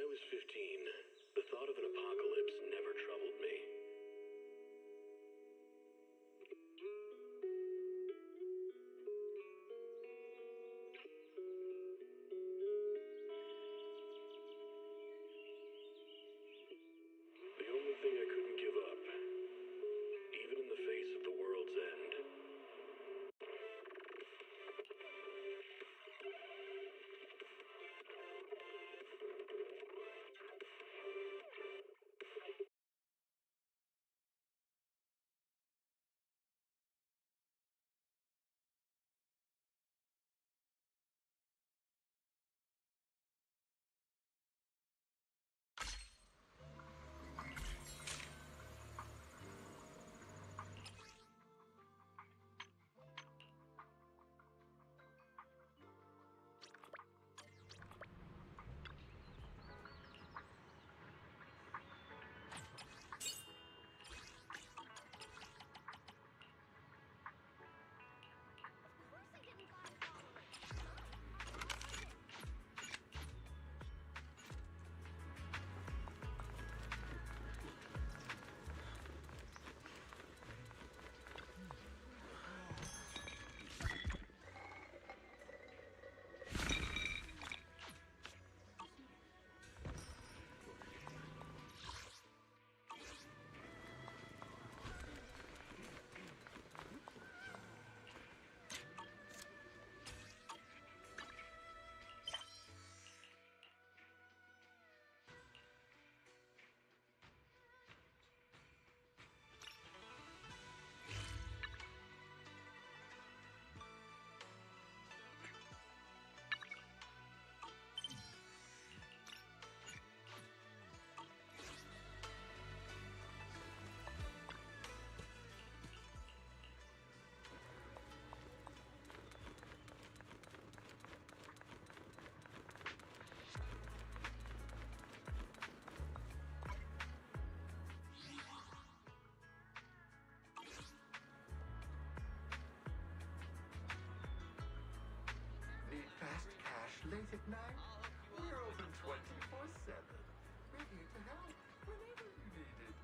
was 15, the thought of an apocalypse never troubled me. The only thing I couldn't give up, even in the face of the world's end. Fast cash late at night? We're open 24/7. We're here to help whenever you need it.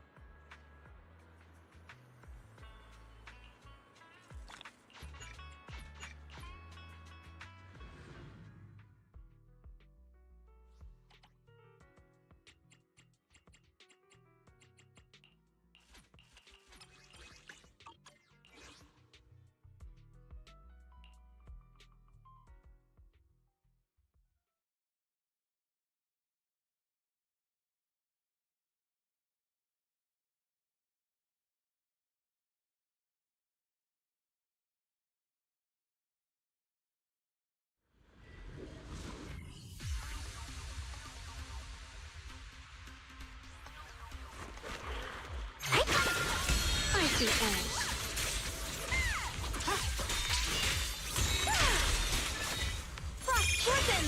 Icy Edge. Frost Poison!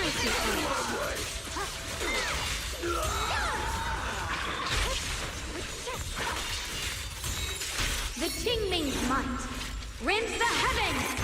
Icy Edge. The Tingming's might rends the heavens.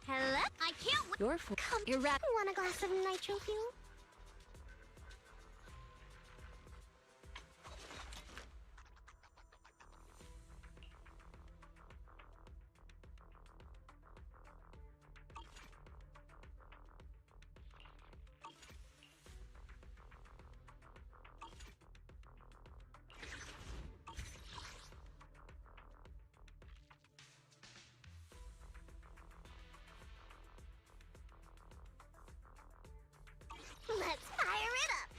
Hello? I can't wait. Your full. Come, you're right. Want a glass of nitro fuel? Let's fire it up!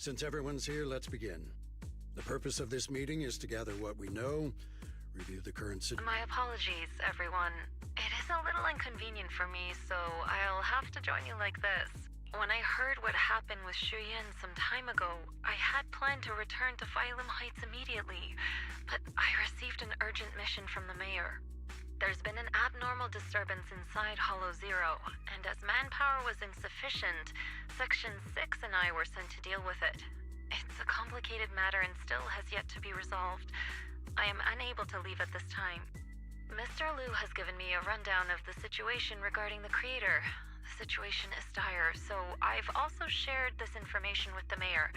Since everyone's here, let's begin. The purpose of this meeting is to gather what we know, review the current situation. My apologies, everyone. It is a little inconvenient for me, so I'll have to join you like this. When I heard what happened with Shuyan some time ago, I had planned to return to Phylum Heights immediately, but I received an urgent mission from the mayor. There's been an abnormal disturbance inside Hollow Zero, and as manpower was insufficient, Section 6 and I were sent to deal with it. It's a complicated matter and still has yet to be resolved. I am unable to leave at this time. Mr. Liu has given me a rundown of the situation regarding the creator. The situation is dire, so I've also shared this information with the mayor.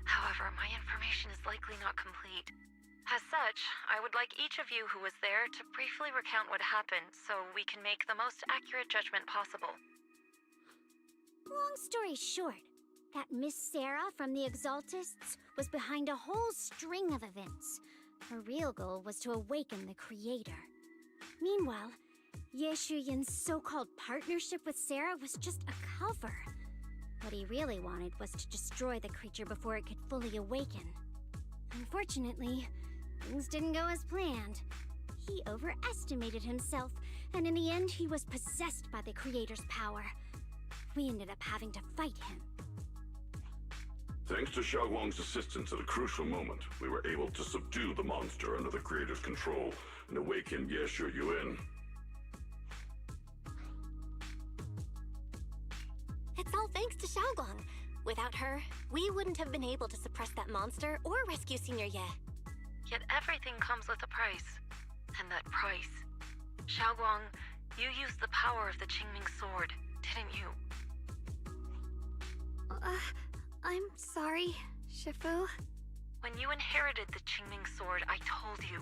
However, my information is likely not complete. As such, I would like each of you who was there to briefly recount what happened so we can make the most accurate judgment possible. Long story short, that Miss Sarah from the Exaltists was behind a whole string of events. Her real goal was to awaken the creator. Meanwhile, Ye Shuyan's so-called partnership with Sarah was just a cover. What he really wanted was to destroy the creature before it could fully awaken. Unfortunately, things didn't go as planned. He overestimated himself, and in the end he was possessed by the creator's power. We ended up having to fight him. Thanks to Xiaoguang's assistance at a crucial moment, we were able to subdue the monster under the creator's control and awaken Ye Shuyan. It's all thanks to Xiaoguang. Without her, we wouldn't have been able to suppress that monster or rescue Senior Ye. Yet everything comes with a price. And that price... Xiaoguang, you used the power of the Qingming sword, didn't you? I'm sorry, Shifu. When you inherited the Qingming sword, I told you,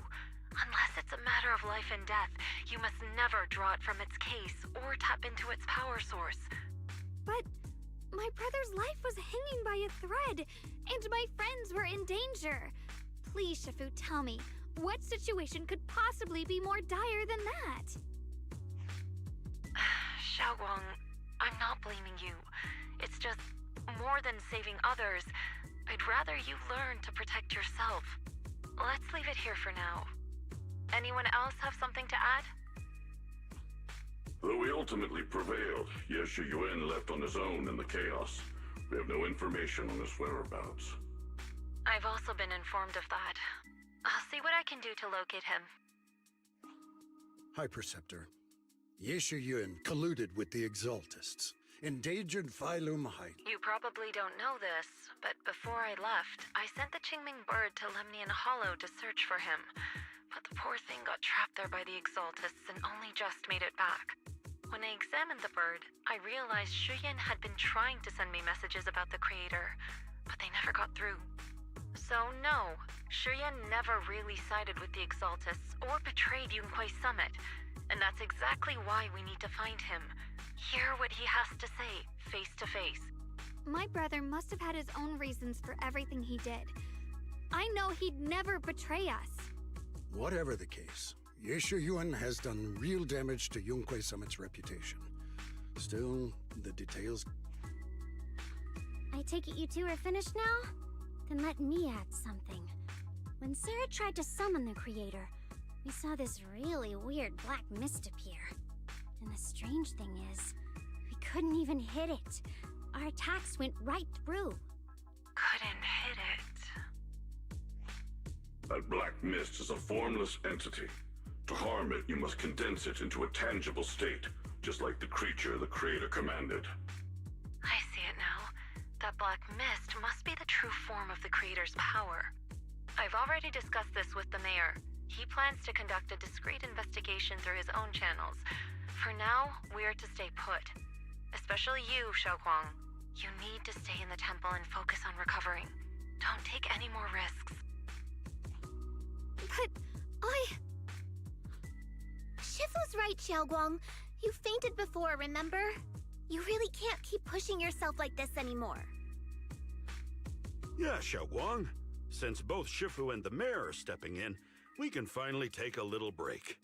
unless it's a matter of life and death, you must never draw it from its case or tap into its power source. But my brother's life was hanging by a thread, and my friends were in danger. Please, Shifu, tell me, what situation could possibly be more dire than that? Xiaoguang, I'm not blaming you. It's just, more than saving others, I'd rather you learn to protect yourself. Let's leave it here for now. Anyone else have something to add? Though we ultimately prevailed, Ye Shuyan left on his own in the chaos. We have no information on his whereabouts. I've also been informed of that. I'll see what I can do to locate him. Hi, Preceptor. Ye Shuyan colluded with the Exaltists, endangered Phylum Heights. You probably don't know this, but before I left, I sent the Qingming bird to Lemnian Hollow to search for him. But the poor thing got trapped there by the Exaltists and only just made it back. When I examined the bird, I realized Shuyan had been trying to send me messages about the creator, but they never got through. So no, Shuyan never really sided with the Exaltists or betrayed Yunquei Summit, and that's exactly why we need to find him. Hear what he has to say, face to face. My brother must have had his own reasons for everything he did. I know he'd never betray us. Whatever the case, Ye Shuyan has done real damage to Yunquei Summit's reputation. Still, the details... I take it you two are finished now? Then let me add something. When Sarah tried to summon the creator, we saw this really weird black mist appear. And the strange thing is, we couldn't even hit it. Our attacks went right through. Couldn't hit it. That black mist is a formless entity. To harm it, you must condense it into a tangible state, just like the creature the creator commanded. I see it now. That black mist must be the true form of the creator's power. I've already discussed this with the mayor. He plans to conduct a discreet investigation through his own channels. For now, we're to stay put. Especially you, Xiaoguang. You need to stay in the temple and focus on recovering. Don't take any more risks. But Shifu's right, Xiaoguang. You fainted before, remember? You really can't keep pushing yourself like this anymore. Yeah, Xiaoguang. Since both Shifu and the mayor are stepping in, we can finally take a little break.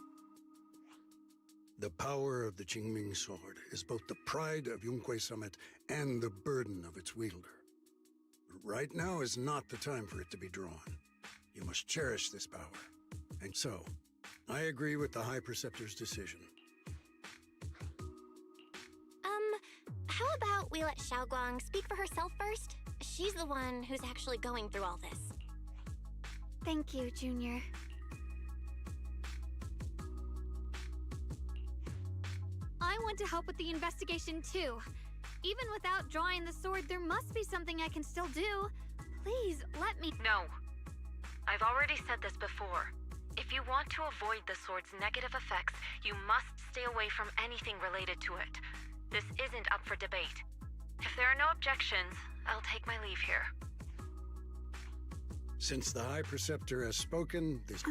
The power of the Qingming sword is both the pride of Yunquei Summit and the burden of its wielder. right now is not the time for it to be drawn. You must cherish this power. And so, I agree with the High Preceptor's decision. How about we let Xiaoguang speak for herself first? She's the one who's actually going through all this. Thank you, Junior. I want to help with the investigation too. Even without drawing the sword, there must be something I can still do. Please, let me— No. I've already said this before. If you want to avoid the sword's negative effects, you must stay away from anything related to it. This isn't up for debate. If there are no objections, I'll take my leave here. Since the High Preceptor has spoken, this...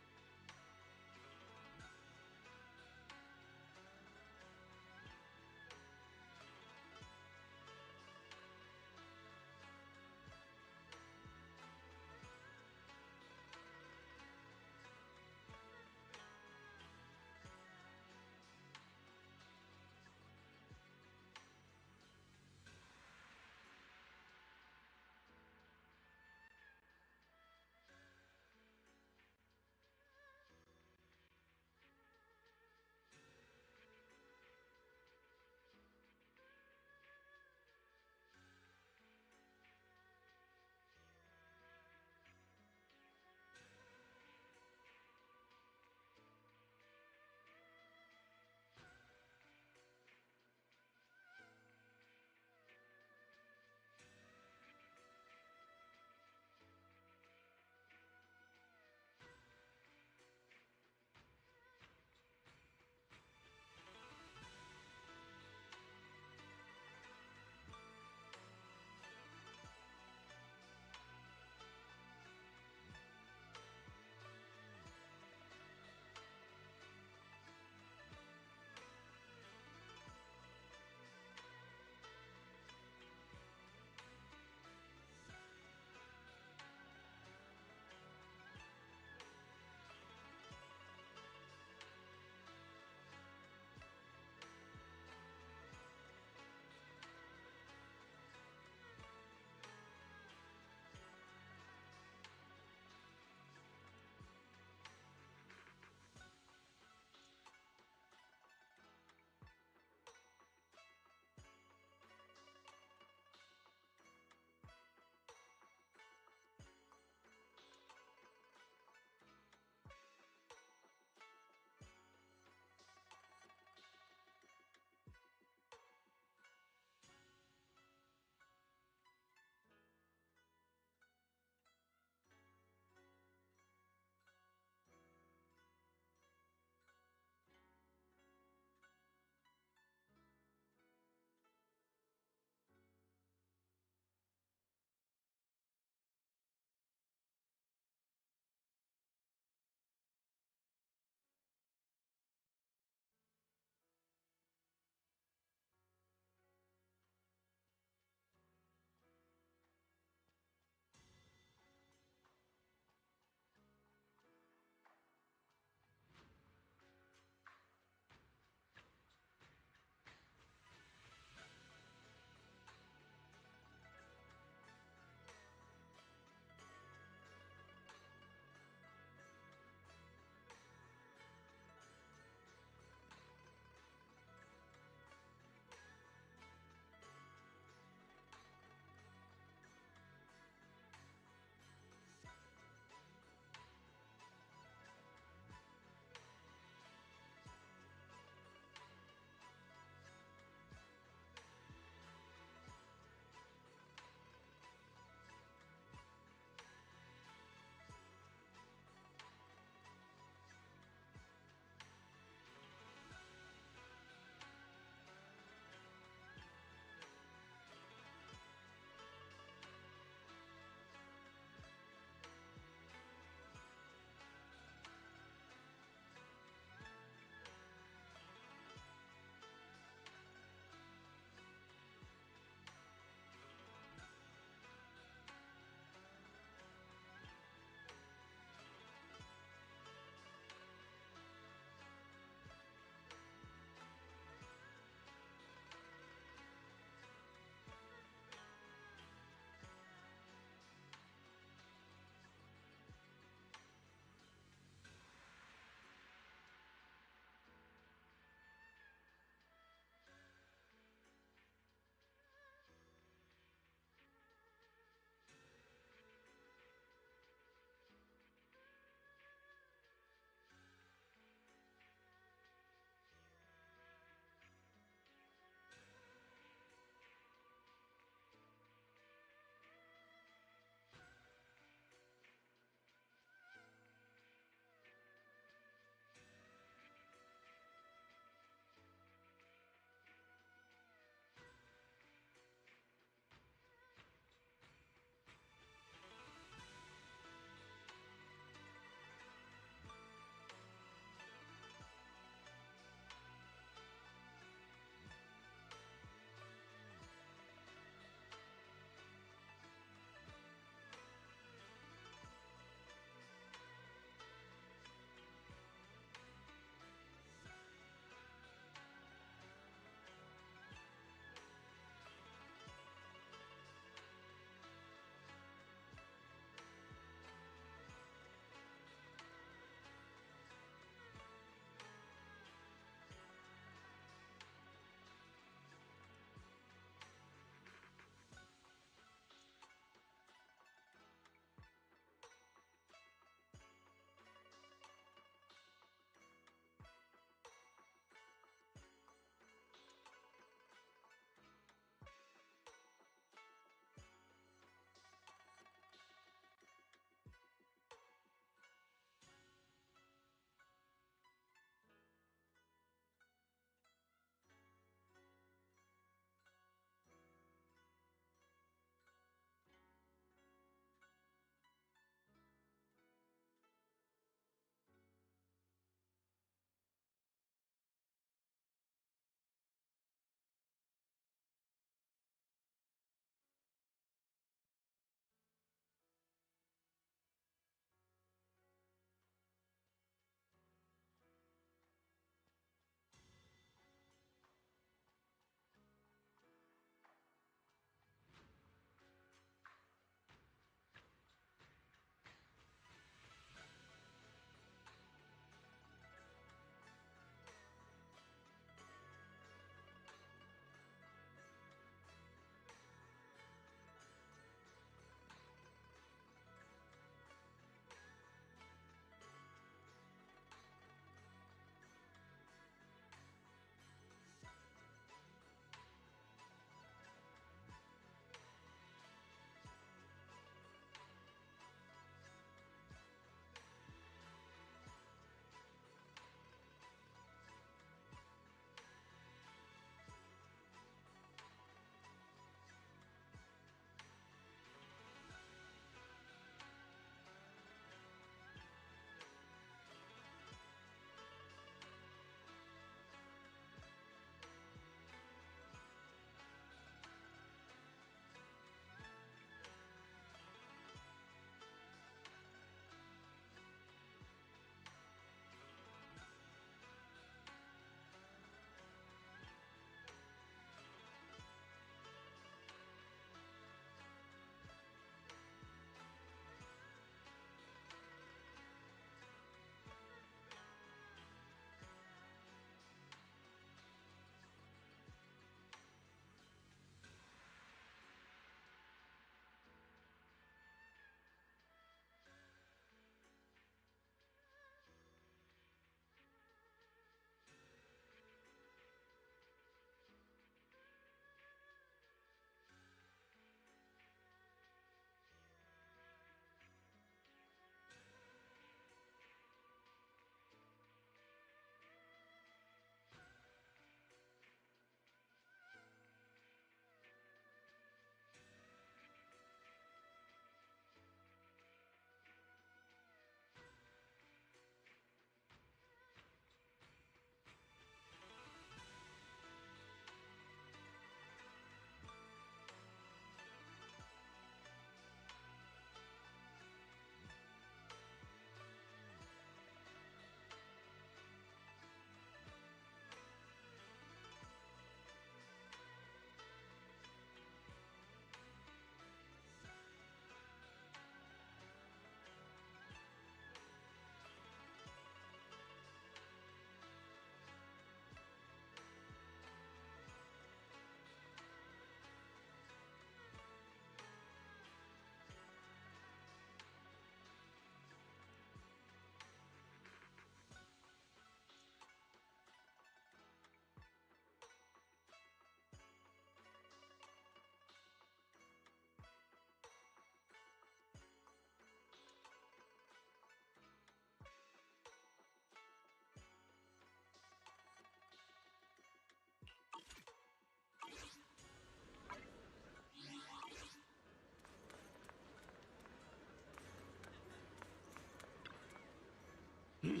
Mm-hmm.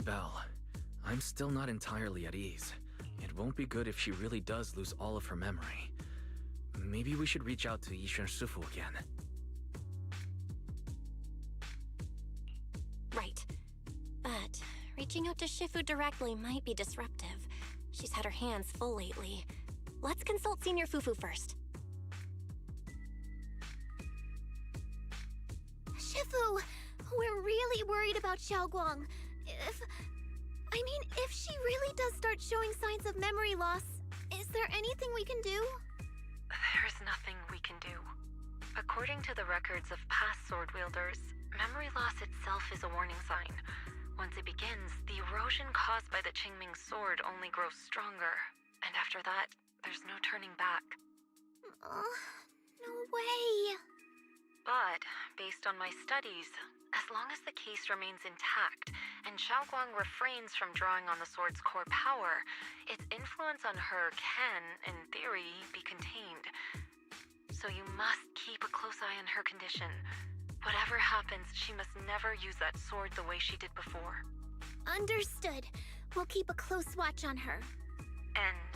Belle, I'm still not entirely at ease. It won't be good if she really does lose all of her memory. Maybe we should reach out to Yixuan Shifu again. Right. But reaching out to Shifu directly might be disruptive. She's had her hands full lately. Let's consult Senior Fufu first. Shifu, we're really worried about Xiaoguang. If she really does start showing signs of memory loss, is there anything we can do? There's nothing we can do. According to the records of past sword wielders, memory loss itself is a warning sign. Once it begins, the erosion caused by the Qingming sword only grows stronger. And after that, there's no turning back. No way. But, based on my studies, as long as the case remains intact, and Xiaoguang refrains from drawing on the sword's core power, its influence on her can, in theory, be contained. So you must keep a close eye on her condition. Whatever happens, she must never use that sword the way she did before. Understood. We'll keep a close watch on her. And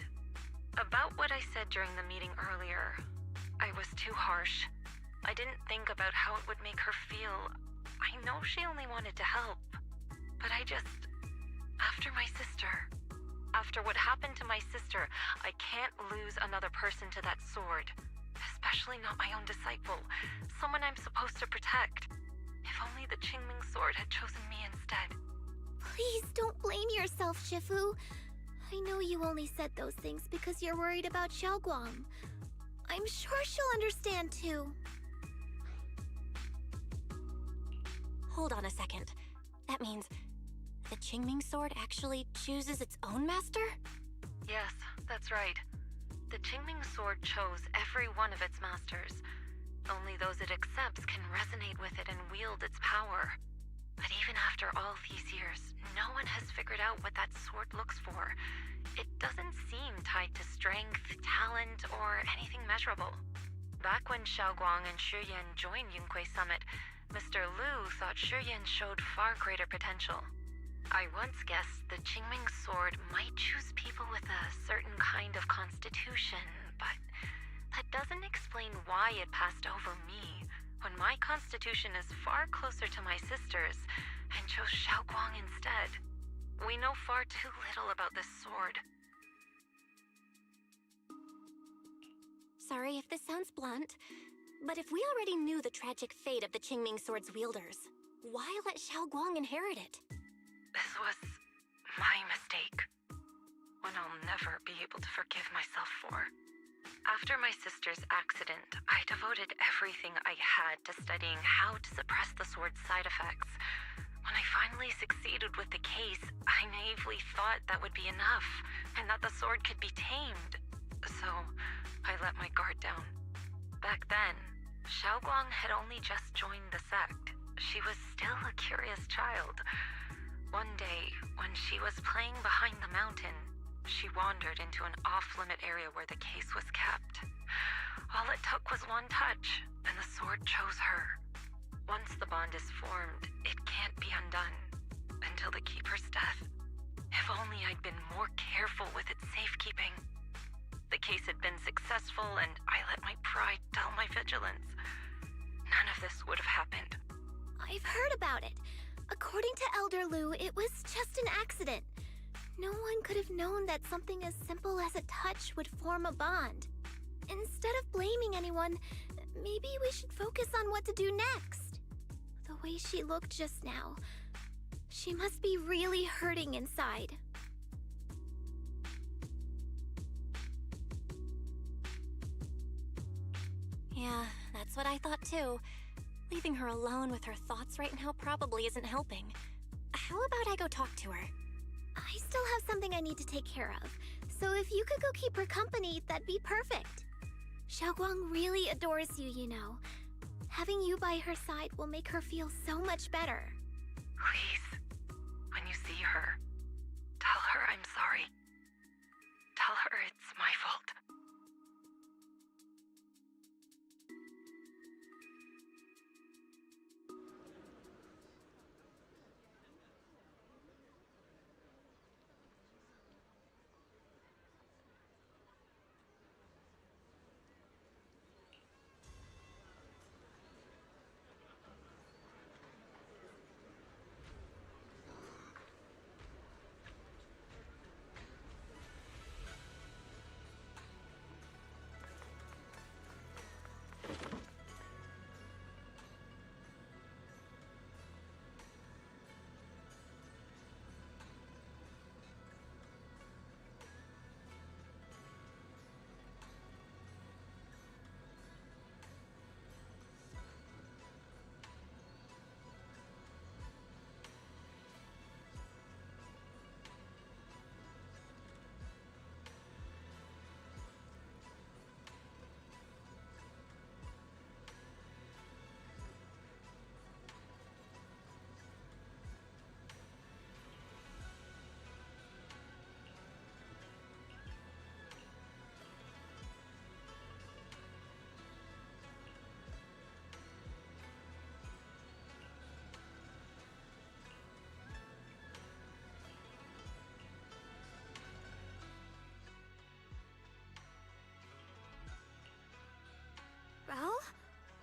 about what I said during the meeting earlier, I was too harsh. I didn't think about how it would make her feel. I know she only wanted to help. But after my sister, after what happened to my sister, I can't lose another person to that sword. Especially not my own disciple, someone I'm supposed to protect. If only the Qingming sword had chosen me instead. Please don't blame yourself, Shifu. I know you only said those things because you're worried about Xiaoguang. I'm sure she'll understand too. Hold on a second. That means the Qingming sword actually chooses its own master? Yes, that's right. The Qingming sword chose every one of its masters. Only those it accepts can resonate with it and wield its power. But even after all these years, no one has figured out what that sword looks for. It doesn't seem tied to strength, talent, or anything measurable. Back when Xiaoguang and Shiyan joined Yunque Summit, Mr. Liu thought Shiyan showed far greater potential. I once guessed the Qingming sword might choose people with a certain kind of constitution, but that doesn't explain why it passed over me, when my constitution is far closer to my sister's, and chose Xiaoguang instead. We know far too little about this sword. Sorry if this sounds blunt, but if we already knew the tragic fate of the Qingming sword's wielders, why let Xiaoguang inherit it? This was my mistake. One I'll never be able to forgive myself for. After my sister's accident, I devoted everything I had to studying how to suppress the sword's side effects. When I finally succeeded with the case, I naively thought that would be enough, and that the sword could be tamed. So, I let my guard down. Back then, Xiaoguang had only just joined the sect. She was still a curious child. One day, when she was playing behind the mountain, she wandered into an off-limit area where the case was kept. All it took was one touch, and the sword chose her. Once the bond is formed, it can't be undone, until the Keeper's death. If only I'd been more careful with its safekeeping. The case had been successful, and I let my pride dull my vigilance. None of this would have happened. I've heard about it. According to Elder Liu, it was just an accident. No one could have known that something as simple as a touch would form a bond. Instead of blaming anyone, maybe we should focus on what to do next. The way she looked just now, she must be really hurting inside. Yeah, that's what I thought too. Leaving her alone with her thoughts right now probably isn't helping. How about I go talk to her? I still have something I need to take care of, so if you could go keep her company, that'd be perfect. Xiaoguang really adores you, you know. Having you by her side will make her feel so much better. Please, when you see her, tell her I'm sorry. Tell her it's my fault.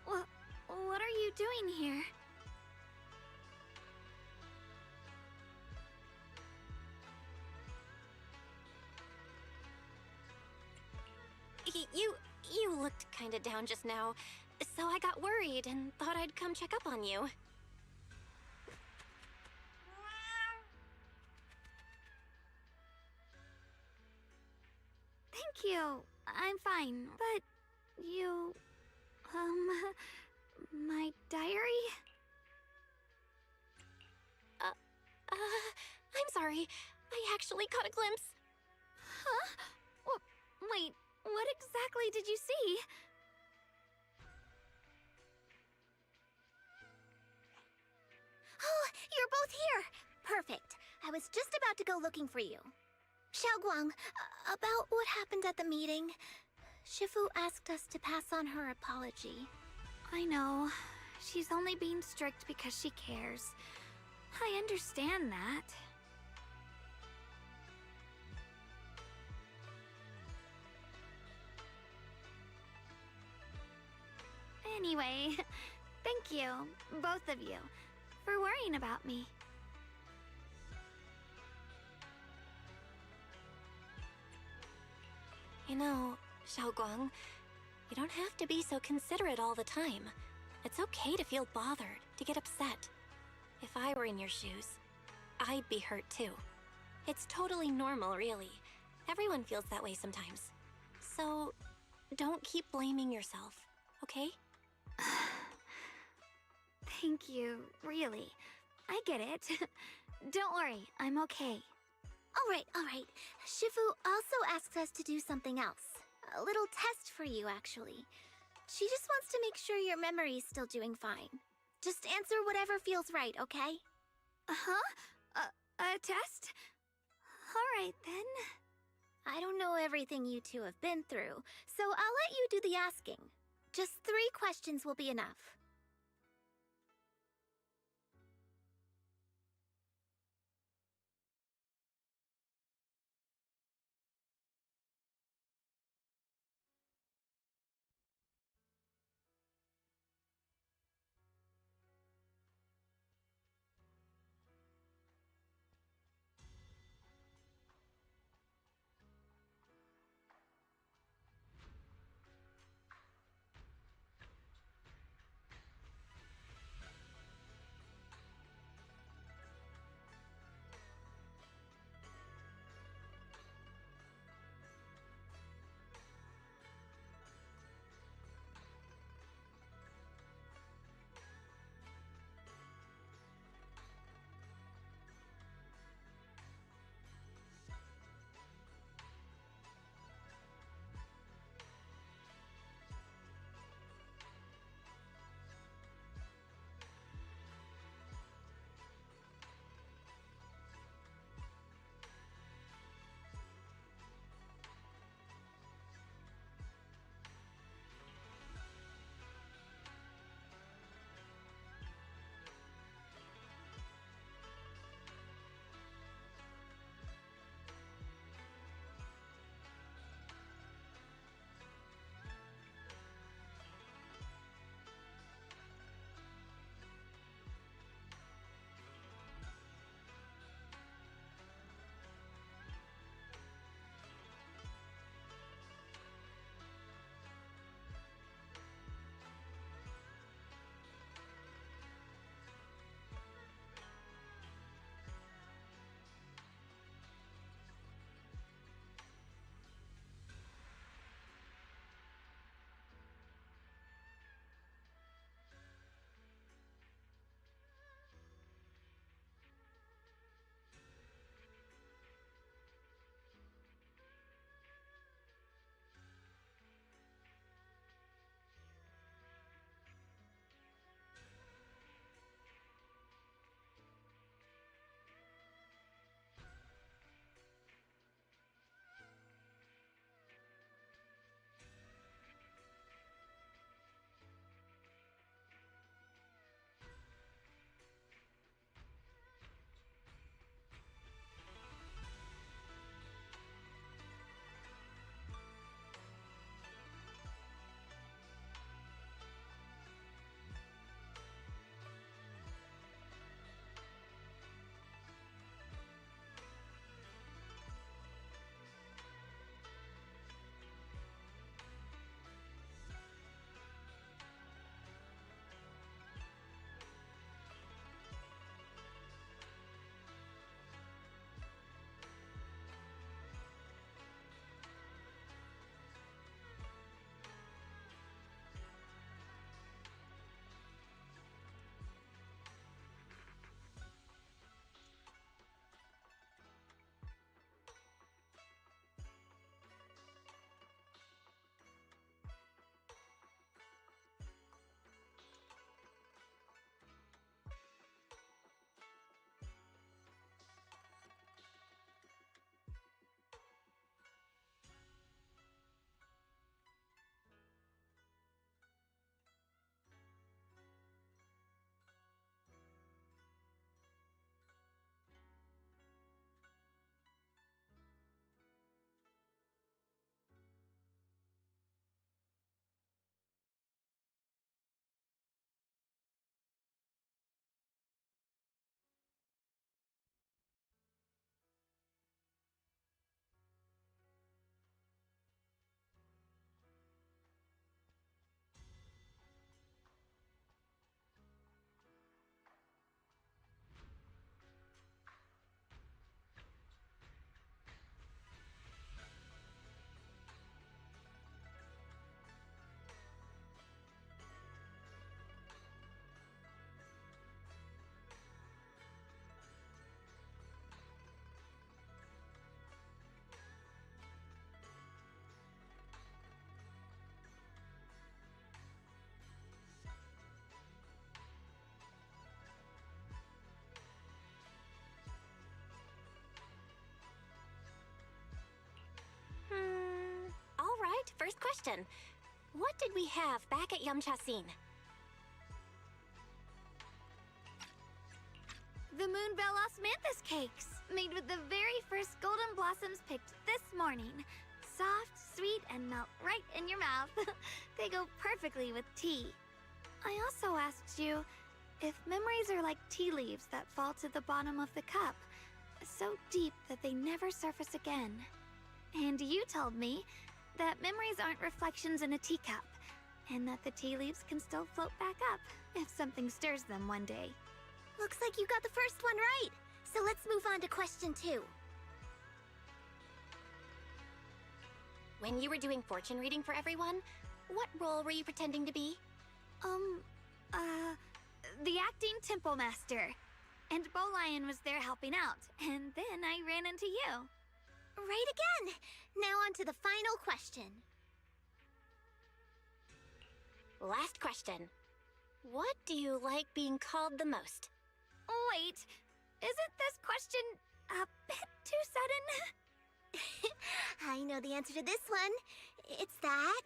Well, what are you doing here? You looked kinda down just now, so I got worried and thought I'd come check up on you. Thank you. I'm fine, but you... my diary? I'm sorry. I actually caught a glimpse. Huh? Wait, what exactly did you see? Oh, you're both here! Perfect. I was just about to go looking for you. Xiaoguang, about what happened at the meeting. Shifu asked us to pass on her apology. I know. She's only being strict because she cares. I understand that. Anyway, thank you, both of you, for worrying about me. You know, Xiaoguang, you don't have to be so considerate all the time. It's okay to feel bothered, to get upset. If I were in your shoes, I'd be hurt too. It's totally normal, really. Everyone feels that way sometimes. So, don't keep blaming yourself, okay? Thank you, really. I get it. Don't worry, I'm okay. Alright. Shifu also asked us to do something else. A little test for you, actually. She just wants to make sure your memory's still doing fine. Just answer whatever feels right, okay? Uh-huh? A test? Alright, then. I don't know everything you two have been through, so I'll let you do the asking. Just 3 questions will be enough. question. What did we have back at Yamchasin? The Moonbell Osmanthus cakes, made with the very first golden blossoms picked this morning. Soft, sweet, and melt right in your mouth. They go perfectly with tea. I also asked you if memories are like tea leaves that fall to the bottom of the cup, so deep that they never surface again. And you told me that memories aren't reflections in a teacup, and that the tea leaves can still float back up if something stirs them one day. Looks like you got the first one right. So let's move on to question 2. When you were doing fortune reading for everyone, what role were you pretending to be? The acting temple master. And Bowlion was there helping out, and then I ran into you. Right again! Now on to the final question. Last question. What do you like being called the most? Wait, isn't this question a bit too sudden? I know the answer to this one. It's that...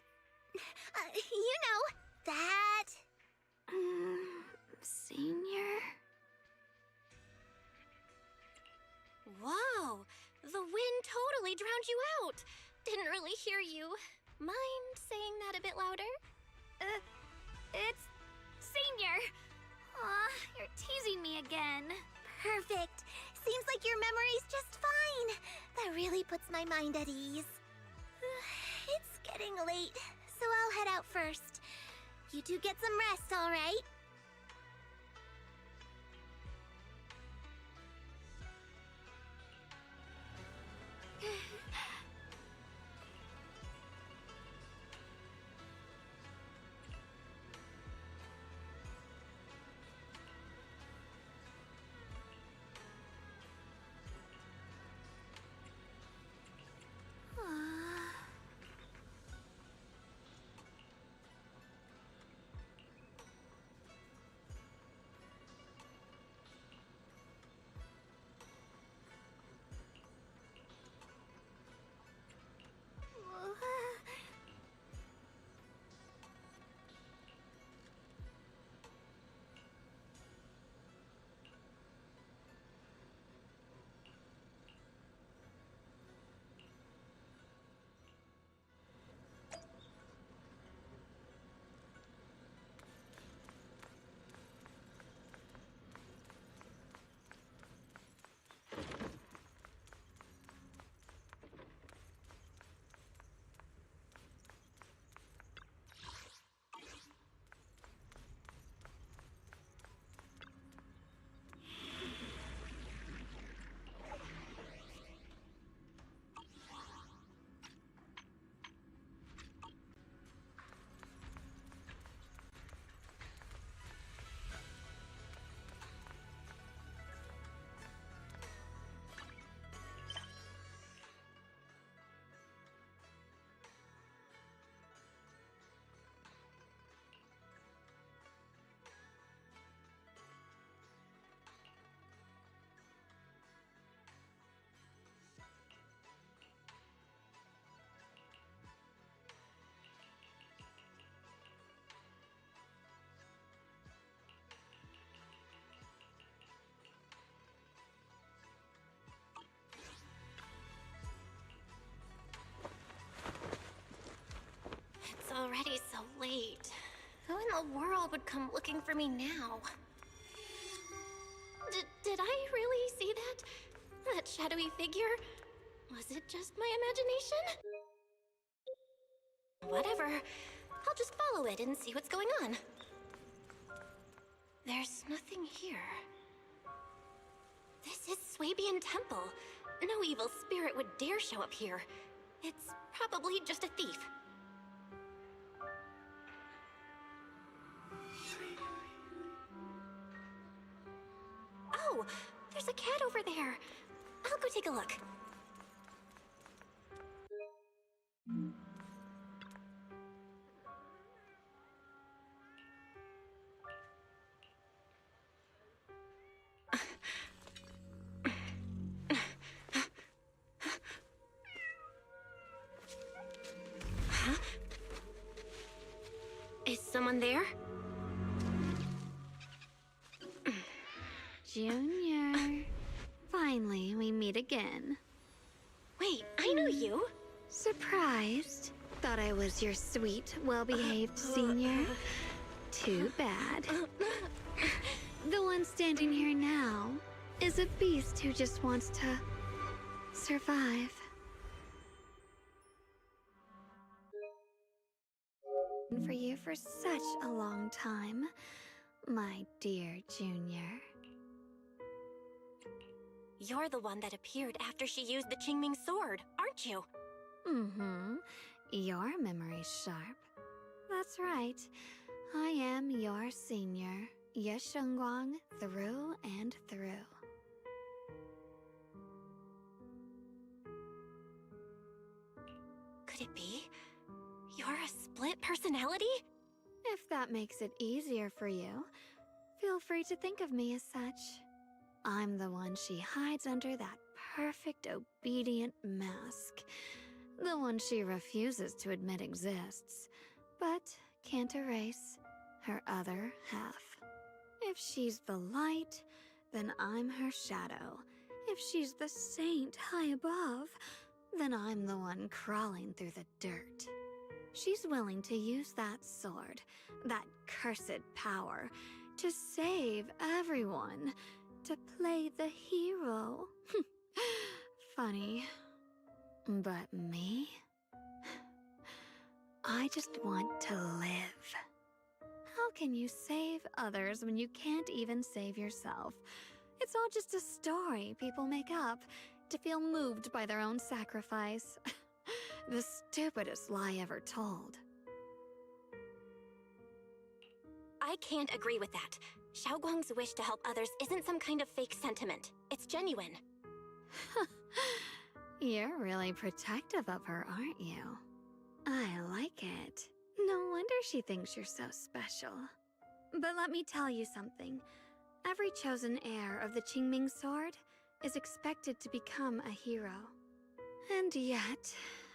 you know, that... Senior? Whoa! The wind totally drowned you out! Didn't really hear you. Mind saying that a bit louder? It's Senior! Aw, you're teasing me again. Perfect. Seems like your memory's just fine. That really puts my mind at ease. It's getting late, so I'll head out first. You two get some rest, all right? It's already so late. Who in the world would come looking for me now? Did I really see that? That shadowy figure? Was it just my imagination? Whatever. I'll just follow it and see what's going on. There's nothing here. This is Swabian Temple. No evil spirit would dare show up here. It's probably just a thief. Oh, there's a cat over there. I'll go take a look. anyone there? Junior. Finally, we meet again. Wait, I know you. Surprised? Thought I was your sweet, well-behaved senior? Too bad. The one standing here now is a beast who just wants to survive. For you for such a long time, my dear Junior. You're the one that appeared after she used the Qingming sword, aren't you? Mm-hmm. Your memory's sharp. That's right. I am your senior, Ye Shengguang, through and through. Could it be? You're a split personality? If that makes it easier for you, feel free to think of me as such. I'm the one she hides under that perfect, obedient mask. The one she refuses to admit exists, but can't erase her other half. If she's the light, then I'm her shadow. If she's the saint high above, then I'm the one crawling through the dirt. She's willing to use that sword, that cursed power, to save everyone, to play the hero. Funny. But me? I just want to live. How can you save others when you can't even save yourself? It's all just a story people make up to feel moved by their own sacrifice. The stupidest lie ever told. I can't agree with that. Xiaoguang's wish to help others isn't some kind of fake sentiment. It's genuine. You're really protective of her, aren't you? I like it. No wonder she thinks you're so special. But let me tell you something. Every chosen heir of the Qingming sword is expected to become a hero. And yet,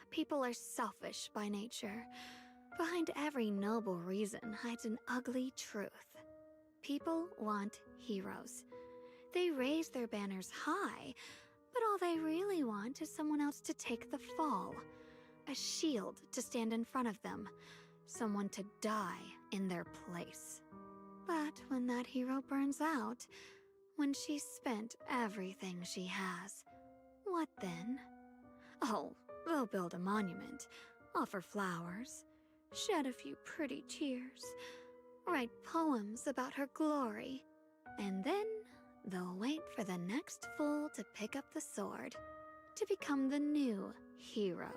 people are selfish by nature. Behind every noble reason hides an ugly truth. People want heroes. They raise their banners high, but all they really want is someone else to take the fall. A shield to stand in front of them. Someone to die in their place. But when that hero burns out, when she's spent everything she has, what then? Oh, they'll build a monument, offer flowers, shed a few pretty tears, write poems about her glory, and then they'll wait for the next fool to pick up the sword, to become the new hero.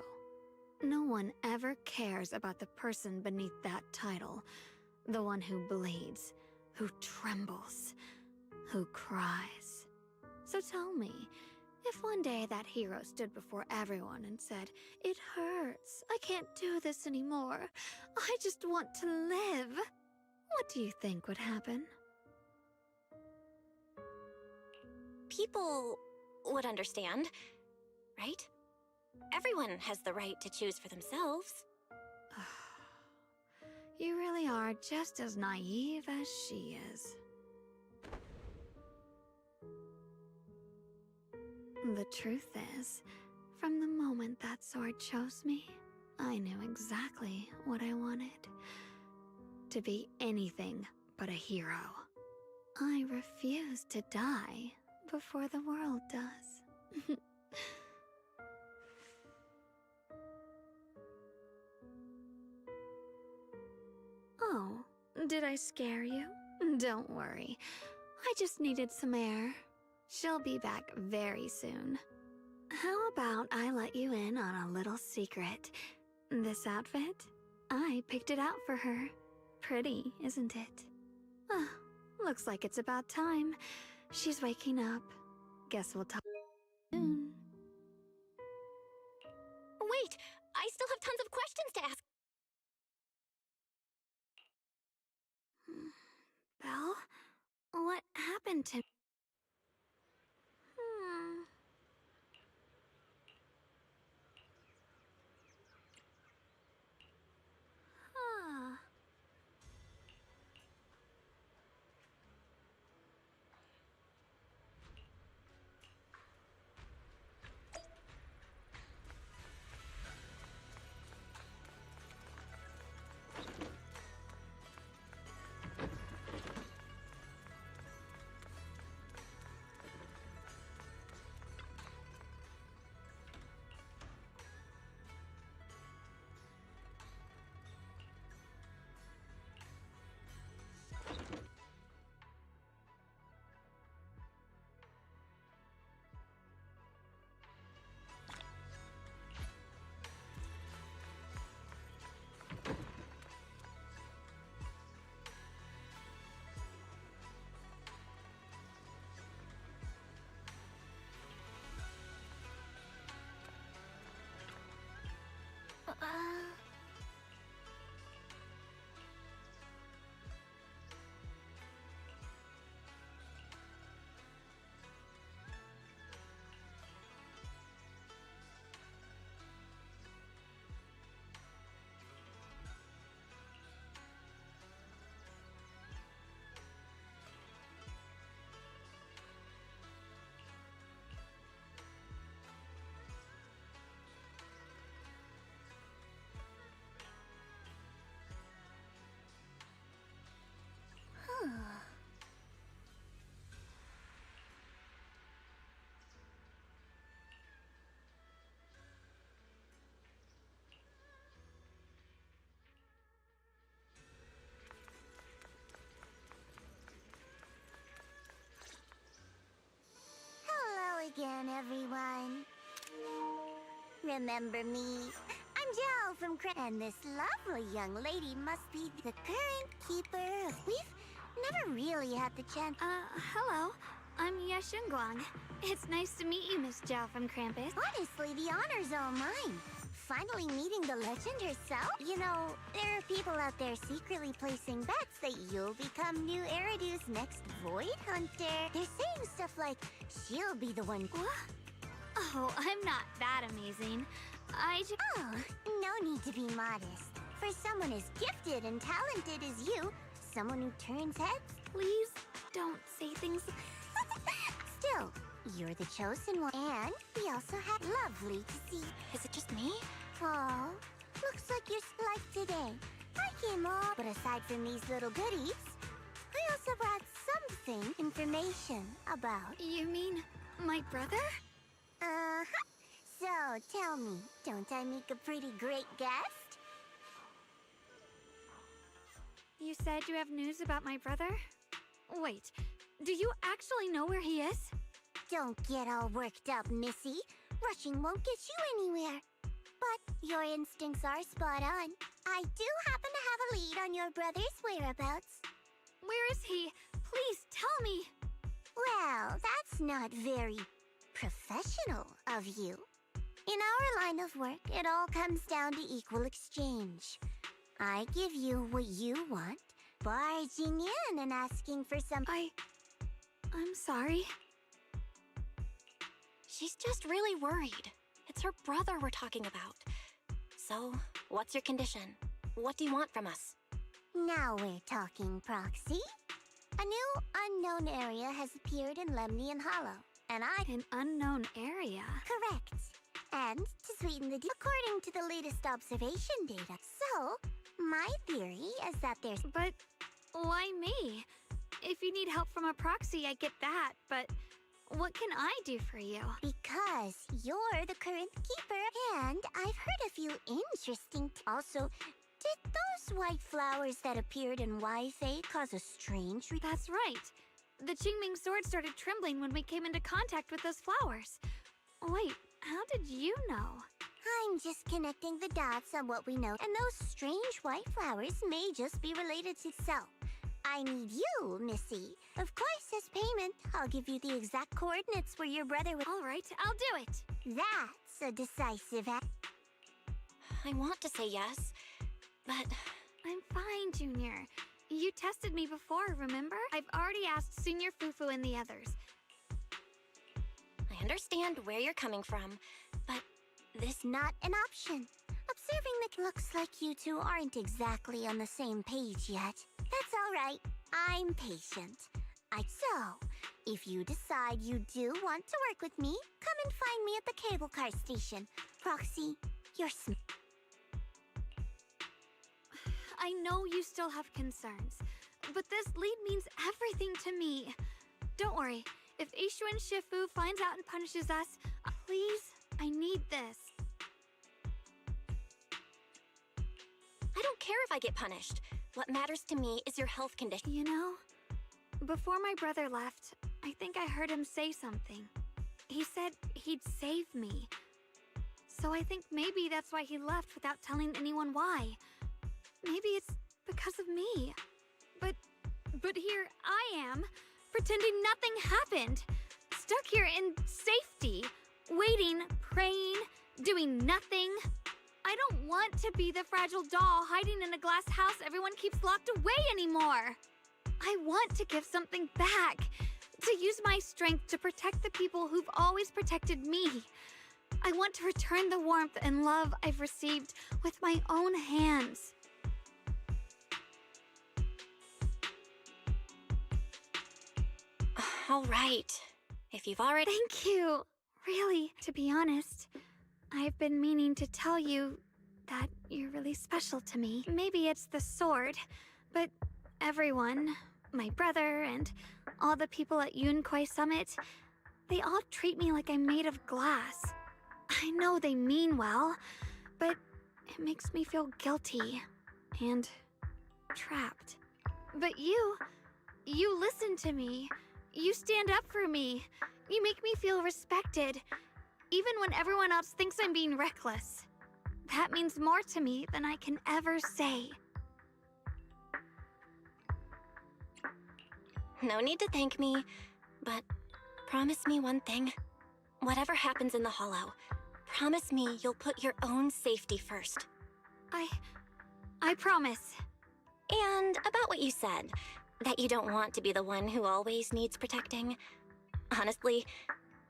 No one ever cares about the person beneath that title, the one who bleeds, who trembles, who cries. So tell me, if one day that hero stood before everyone and said, "It hurts, I can't do this anymore, I just want to live," what do you think would happen? People would understand, right? Everyone has the right to choose for themselves. You really are just as naive as she is. The truth is, from the moment that sword chose me, I knew exactly what I wanted. To be anything but a hero. I refuse to die before the world does. Oh, did I scare you? Don't worry. I just needed some air. She'll be back very soon. How about I let you in on a little secret? This outfit? I picked it out for her. Pretty, isn't it? Ah, looks like it's about time. She's waking up. Guess we'll talk soon. Wait, I still have tons of questions to ask. Belle? What happened to... Hello again, everyone. Remember me? I'm Jill from and this lovely young lady must be the current keeper of... We've never really had the chance... Hello. I'm Yashunguang. It's nice to meet you, Miss Zhao from Krampus. Honestly, the honor's all mine. Finally meeting the legend herself. You know, there are people out there secretly placing bets that you'll become new Eridu's next Void Hunter. They're saying stuff like, she'll be the one... What? Oh, I'm not that amazing. Oh, no need to be modest. For someone as gifted and talented as you, someone who turns heads... Please don't say things... Still, you're the chosen one. And we also have lovely to see. Is it just me? Oh, looks like you're like today. I came all, but aside from these little goodies, I also brought something, information about... You mean my brother? Uh-huh. So, tell me, don't I make a pretty great guest? You said you have news about my brother? Wait, do you actually know where he is? Don't get all worked up, Missy. Rushing won't get you anywhere. But your instincts are spot on. I do happen to have a lead on your brother's whereabouts. Where is he? Please tell me. Well, that's not very professional of you. In our line of work, it all comes down to equal exchange. I give you what you want, barging in and asking for some... I'm sorry. She's just really worried. It's her brother we're talking about. So, what's your condition? What do you want from us? Now we're talking, Proxy. A new unknown area has appeared in Lemnian Hollow, and An unknown area? Correct. And to sweeten the deal, according to the latest observation data. So, my theory is that there's... But why me? If you need help from a proxy, I get that, but what can I do for you? Because you're the current keeper, and I've heard a few interesting... Also, did those white flowers that appeared in Wi-Fi cause a strange... That's right. The Qingming sword started trembling when we came into contact with those flowers. Wait, how did you know? I'm just connecting the dots on what we know, and those strange white flowers may just be related to self. I need you, Missy. Of course, as payment, I'll give you the exact coordinates where your brother would... All right, I'll do it. That's a decisive act. I want to say yes, but... I'm fine, Junior. You tested me before, remember? I've already asked Senior Fufu and the others. I understand where you're coming from, but This not an option. Observing that looks like you two aren't exactly on the same page yet. That's all right. I'm patient. So, if you decide you do want to work with me, come and find me at the cable car station. Proxy, you're I know you still have concerns, but this lead means everything to me. Don't worry, if Ishu and Shifu finds out and punishes us, please, I need this. I don't care if I get punished. What matters to me is your health condition. You know, before my brother left, I think I heard him say something. He said he'd save me. So I think maybe that's why he left without telling anyone why. Maybe it's because of me. But here I am, pretending nothing happened. Stuck here in safety, waiting, praying, doing nothing. I I don't want to be the fragile doll hiding in a glass house everyone keeps locked away anymore. I want to give something back, to use my strength to protect the people who've always protected me. I want to return the warmth and love I've received with my own hands. All right. If you've already... Thank you. Really, to be honest, I've been meaning to tell you that you're really special to me. Maybe it's the sword, but everyone, my brother and all the people at Yunkwei Summit, they all treat me like I'm made of glass. I know they mean well, but it makes me feel guilty and trapped. But you listen to me. You stand up for me. You make me feel respected, even when everyone else thinks I'm being reckless. That means more to me than I can ever say. No need to thank me, but promise me one thing. Whatever happens in the Hollow, promise me you'll put your own safety first. I promise. And about what you said, that you don't want to be the one who always needs protecting. Honestly,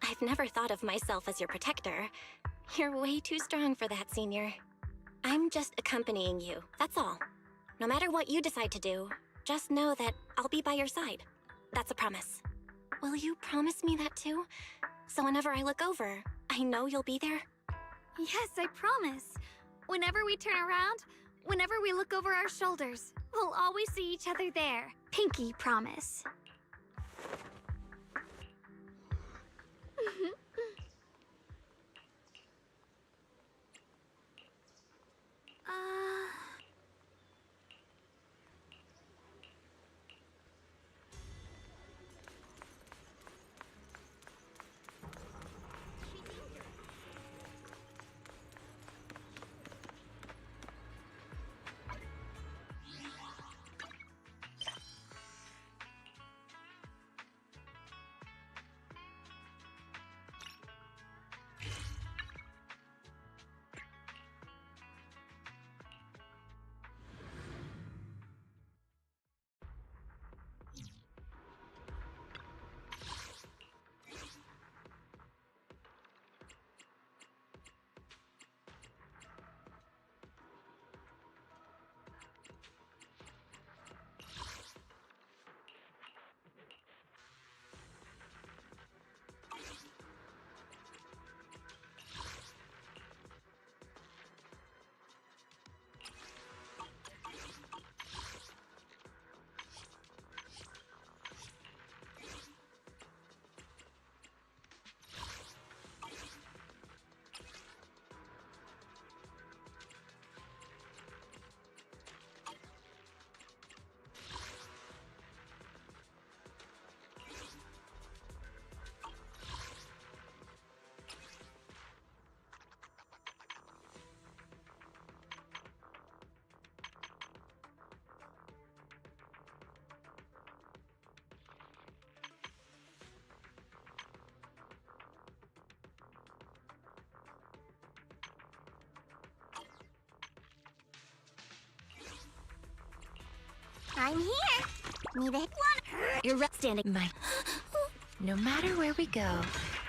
I've never thought of myself as your protector. You're way too strong for that, Senior. I'm just accompanying you, that's all. No matter what you decide to do, just know that I'll be by your side. That's a promise. Will you promise me that too? So whenever I look over, I know you'll be there? Yes, I promise. Whenever we turn around, whenever we look over our shoulders, we'll always see each other there. Pinky promise. I'm here. Need it? You're standing. No matter where we go,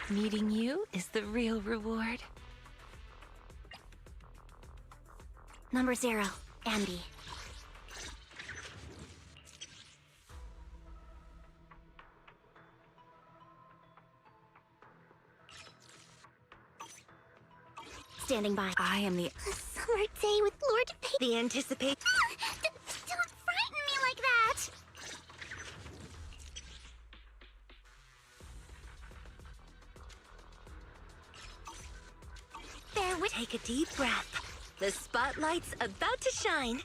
meeting you is the real reward. Number 0, Andy. Standing by. I am the A summer day with Lord the anticipate. Don't frighten me like that! There we take a deep breath. The spotlight's about to shine.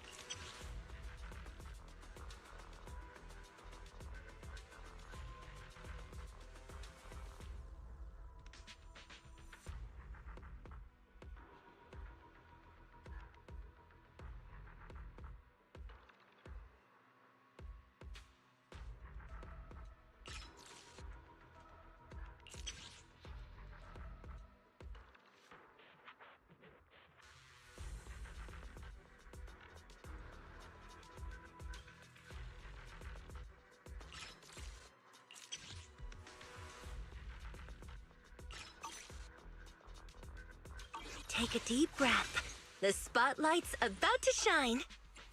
Take a deep breath. The spotlight's about to shine.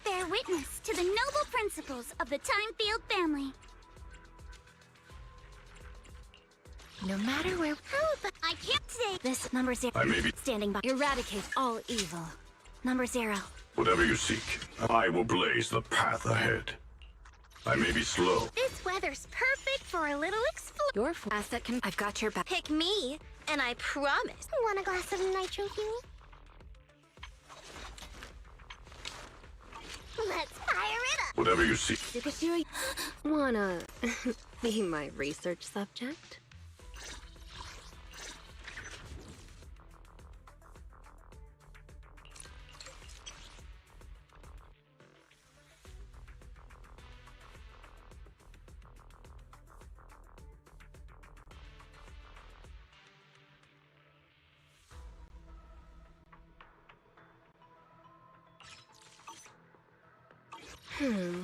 Bear witness to the noble principles of the Timefield family. No matter where. Oh, but I can't today. This number 0. I may be Standing by. Eradicate all evil. Number 0. whatever you seek. I will blaze the path ahead. I may be slow. This weather's perfect for a little explore. Your asset can. I've got your back. Pick me, and I promise. Want a glass of nitro fuel? Let's fire it up. Whatever you seek. Wanna be my research subject?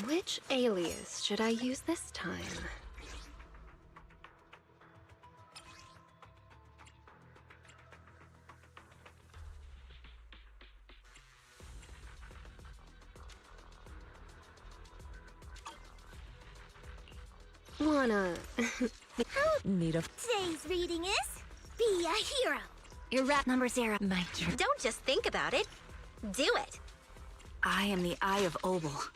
Which alias should I use this time? Wanna need a Today's reading is Be a Hero. Number 0. my dream. Don't just think about it. Do it. I am the Eye of Obel.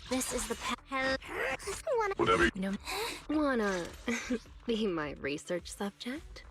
This is the path. Whatever you... No. Wanna be my research subject?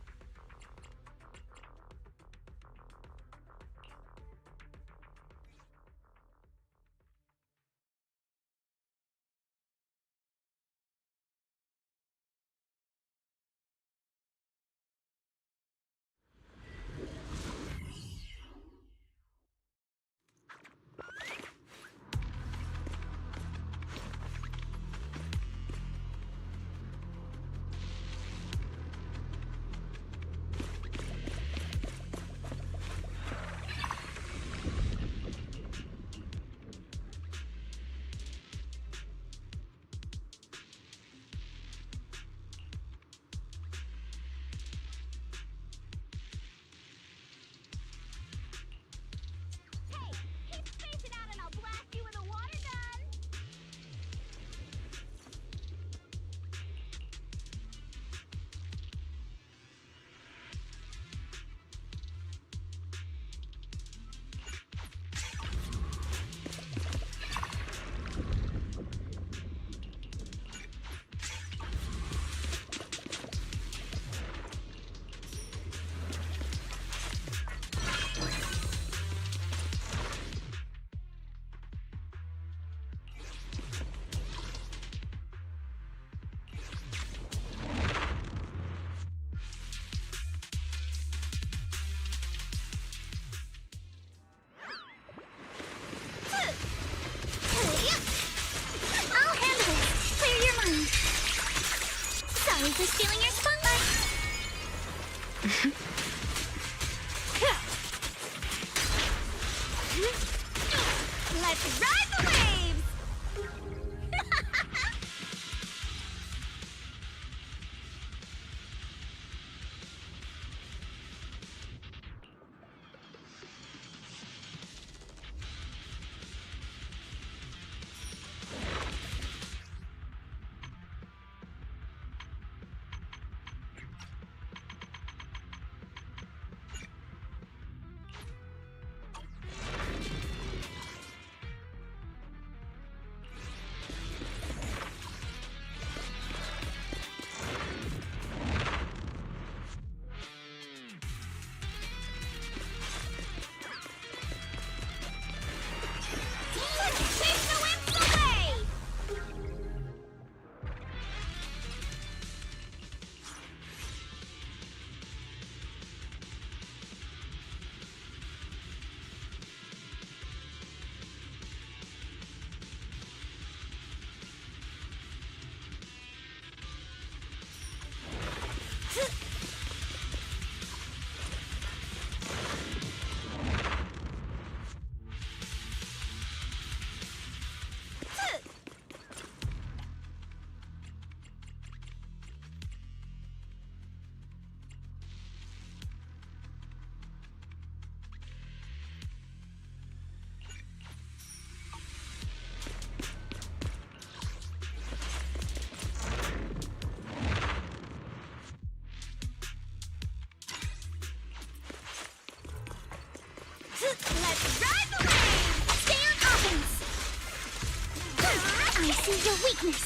see your weakness.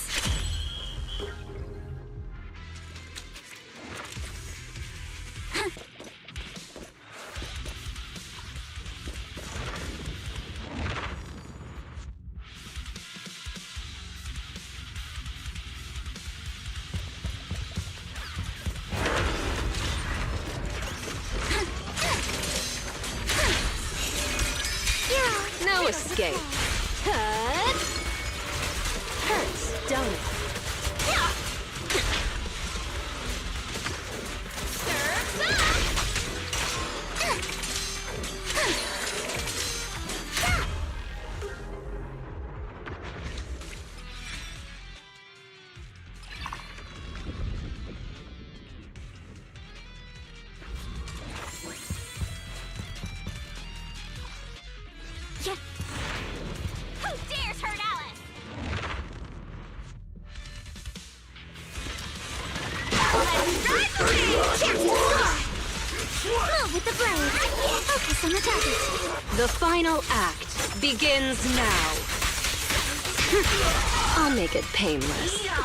No escape. Cut. Hurts, don't it? Who dares hurt Alice? Move with the blade. Focus on the target. The final act begins now. I'll make it painless. Sweep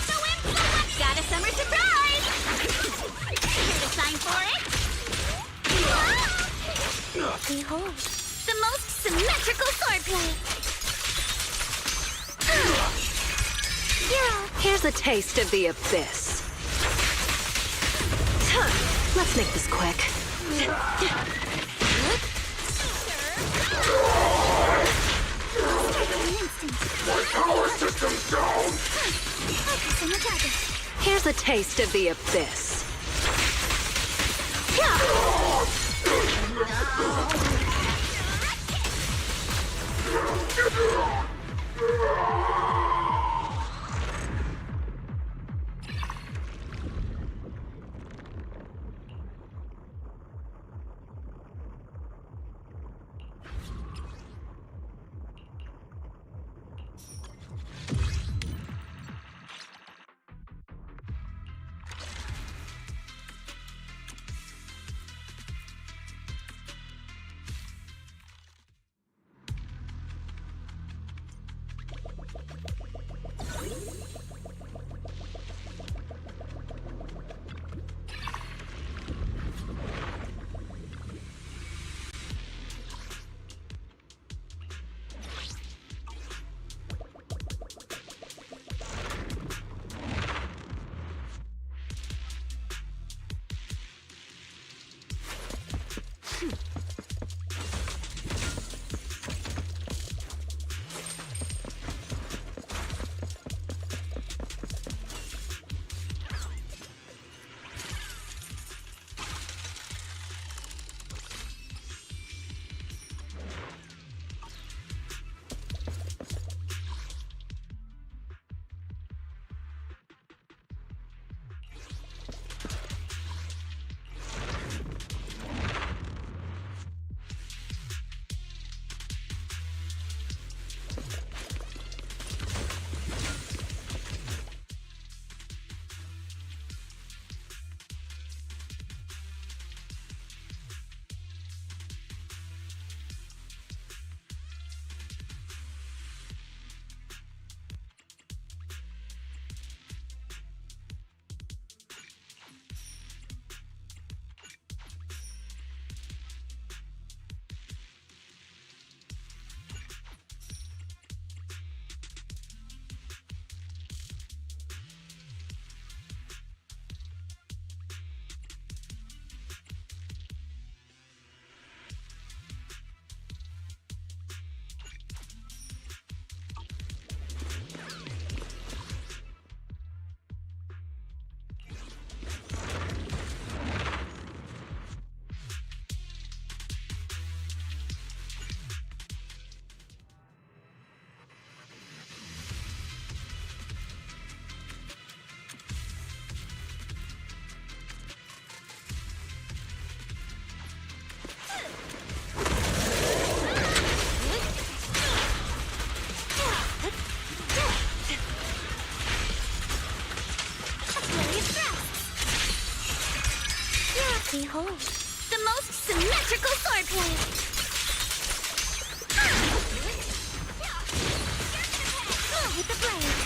the wind. Got a summer surprise. Here to sign for it. Behold, the most symmetrical swordplay. Here's a taste of the abyss. Let's make this quick. My power system's down! Focus on the target. Here's a taste of the abyss. Behold, the most symmetrical swordplay. blade.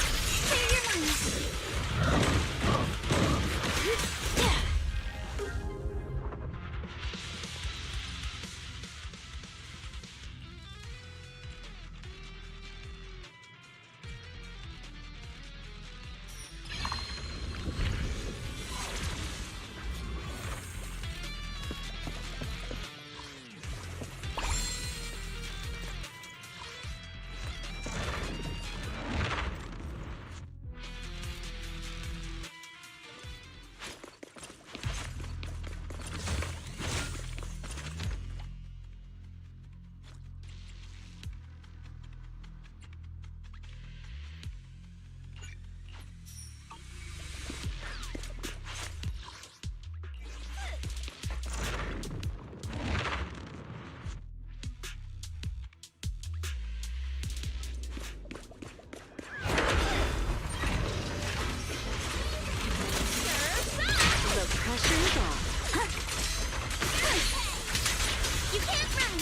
Clear your mind. You can't run!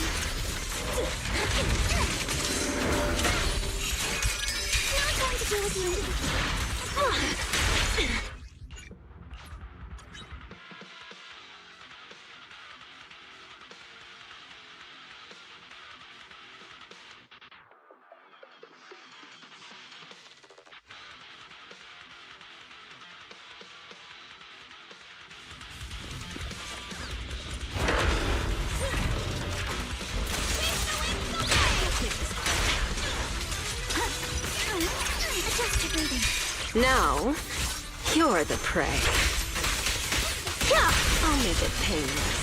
Not going to deal with you individually. Now, you're the prey. I'll make it painless.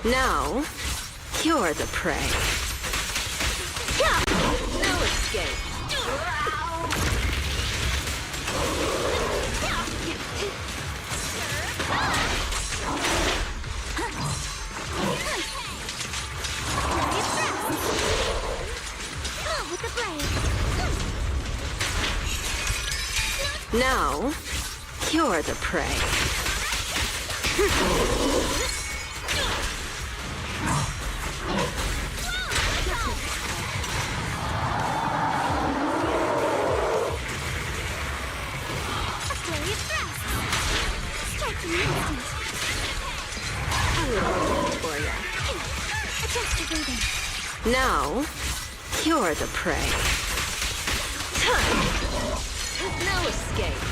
Now, you're the prey. No escape. With the blade. Now, you're the prey. Now, you're the prey. No escape.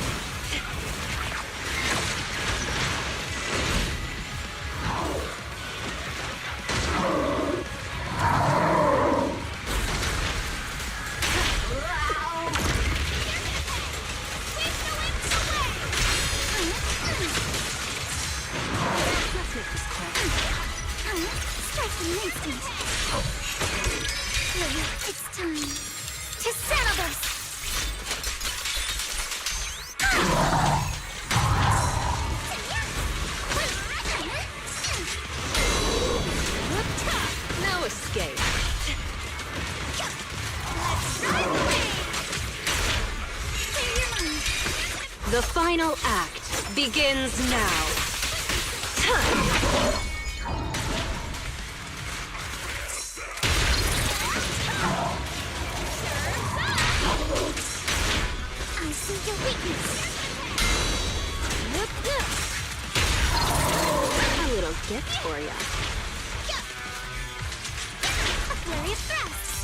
It's time to settle this! No escape. The final act begins now. I see your weakness. A little gift for ya. A flurry of thrusts.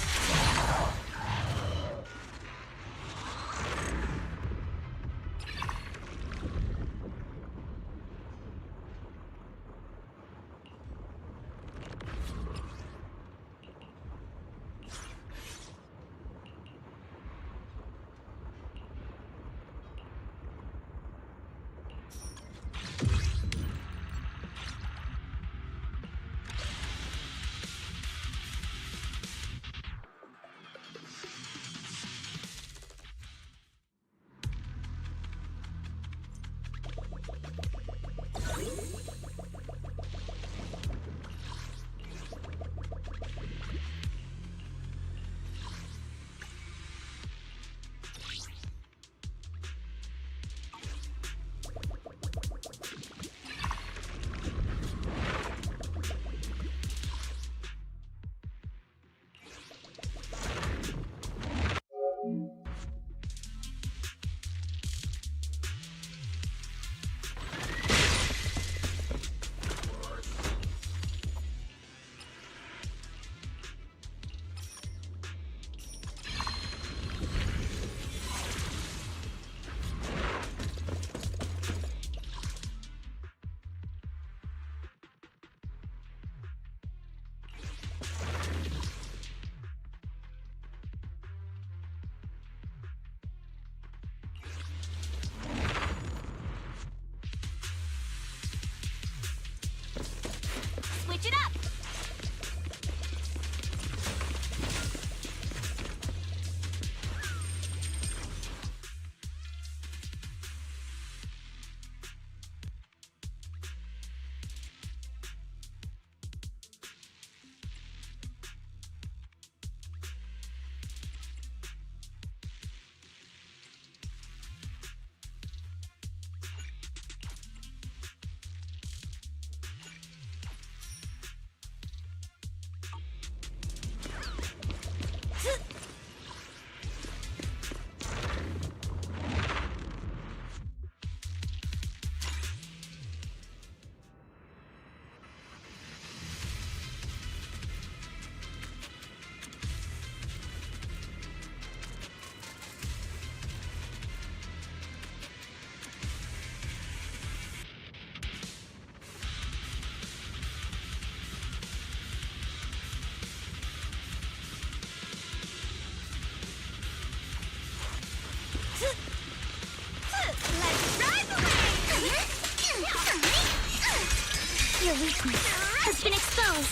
Your weakness has been exposed.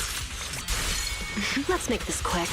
Let's make this quick.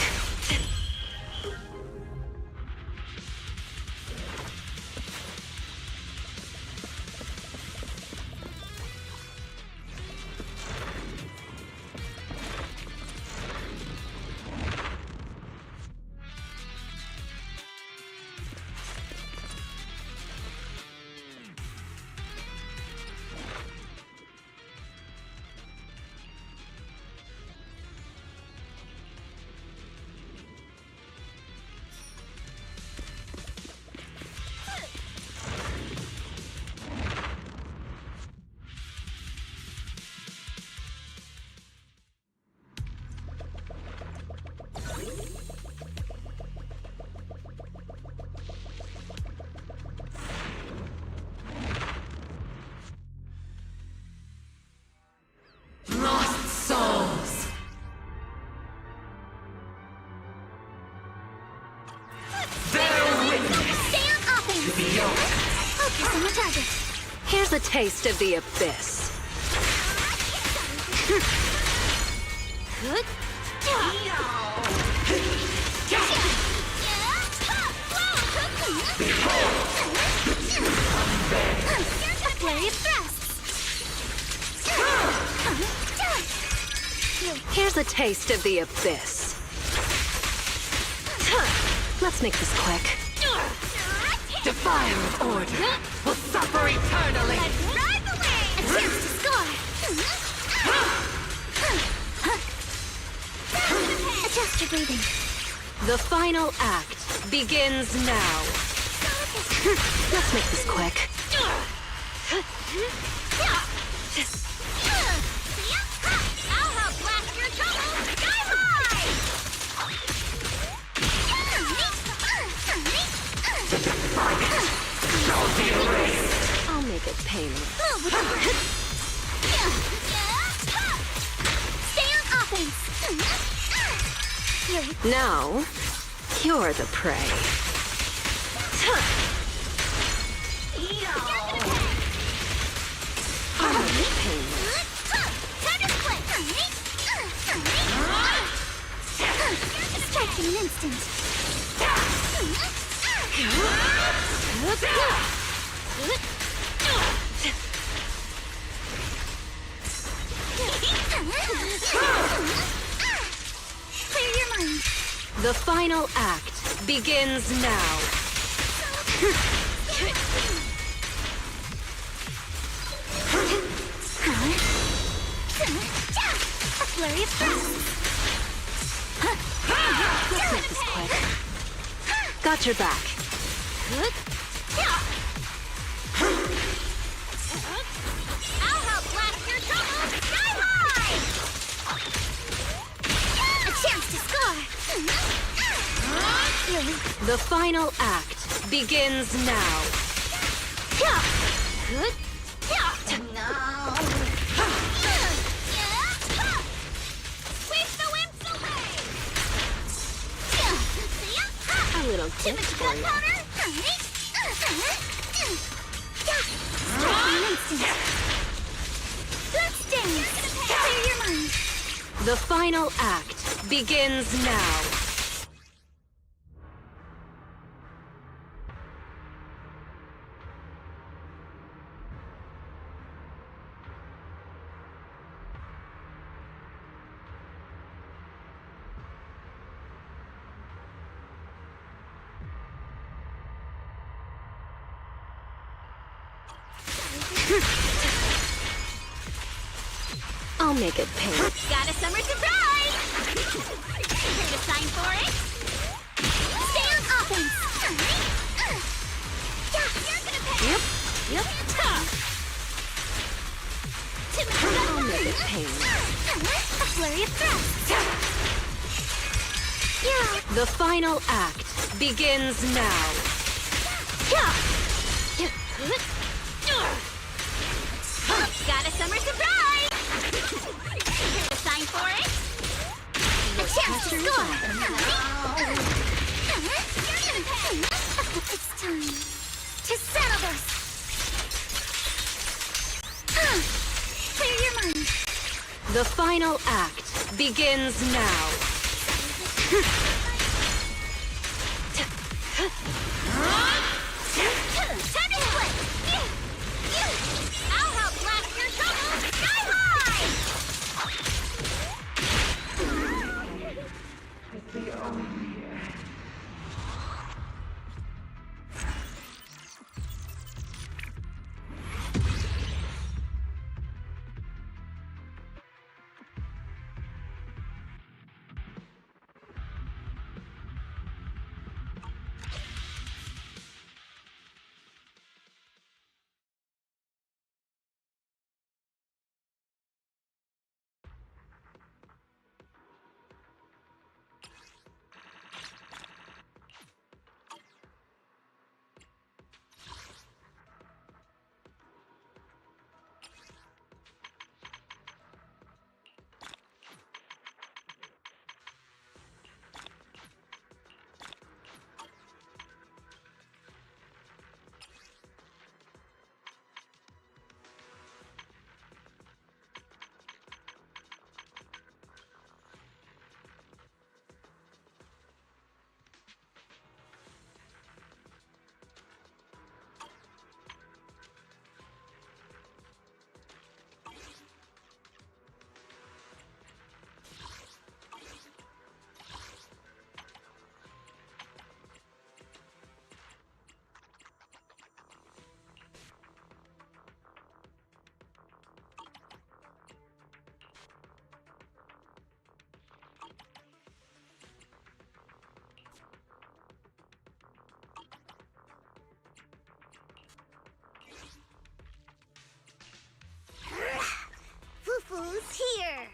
Here's a taste of the abyss. Here's a taste of the abyss. Let's make this quick. Defier of order will suffer eternally. Ride the wave! A chance to score! Adjust your breathing. The final act begins now. Let's make this quick. I'll help blast your troubles sky high! I'll make it painless. Stay on offense! Now, you're the prey. I'll make it painless. Time to split! Strike in an instant! Clear your mind. The final act begins now. A flurry of thrusts. Let's make this quick. Got your back. I'll help blast your troubles sky high! A chance to score! The final act begins now. Sweep the wimps away! A little Too tip much for you. gunpowder? Strike in an instant. Bloodstains! Clear your mind. The final act begins now. I'll make it painless. Got a summer surprise! Here to sign for it? Stay on offense! You're gonna pay! Yep. I'll make it painless. A flurry of thrusts! The final act begins now. Got a summer surprise! Here to sign for it? A chance to score! It's time to settle this! Clear your mind. The final act begins now. Time to split! I'll help blast your trouble sky high! Fufu's here!